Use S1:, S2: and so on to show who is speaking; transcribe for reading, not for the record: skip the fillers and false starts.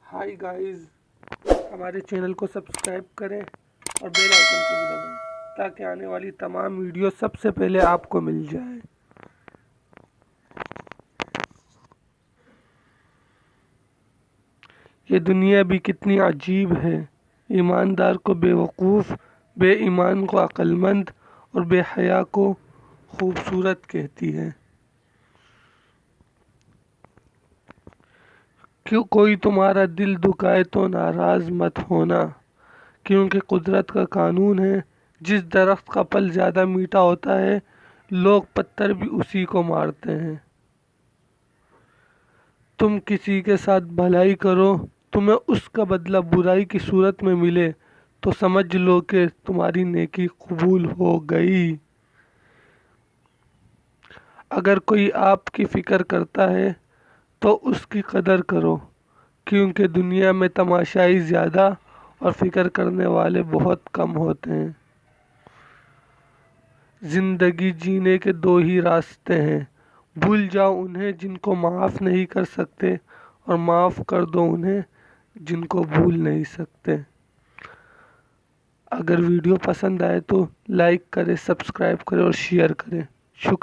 S1: Hi guys, हमारे channel को subscribe करें और बेल आइकन को भी दबाएं ताकि आने वाली तमाम वीडियो सबसे पहले आपको मिल जाए। ये दुनिया भी कितनी अजीब है। ईमानदार को बेवकूफ़, बेईमान को अक्लमंद और बेहया को खूबसूरत कहती है। क्यों कोई तुम्हारा दिल दुखाए तो नाराज़ मत होना, क्योंकि कुदरत का कानून है, जिस दरख्त का फल ज़्यादा मीठा होता है लोग पत्थर भी उसी को मारते हैं। तुम किसी के साथ भलाई करो, तुम्हें उसका बदला बुराई की सूरत में मिले तो समझ लो कि तुम्हारी नेकी कबूल हो गई। अगर कोई आपकी फ़िक्र करता है तो उसकी कदर करो, क्योंकि दुनिया में तमाशाई ज़्यादा और फ़िक्र करने वाले बहुत कम होते हैं। ज़िंदगी जीने के दो ही रास्ते हैं, भूल जाओ उन्हें जिनको माफ़ नहीं कर सकते और माफ़ कर दो उन्हें जिनको भूल नहीं सकते। अगर वीडियो पसंद आए तो लाइक करें, सब्सक्राइब करें और शेयर करें। शुक्रिया।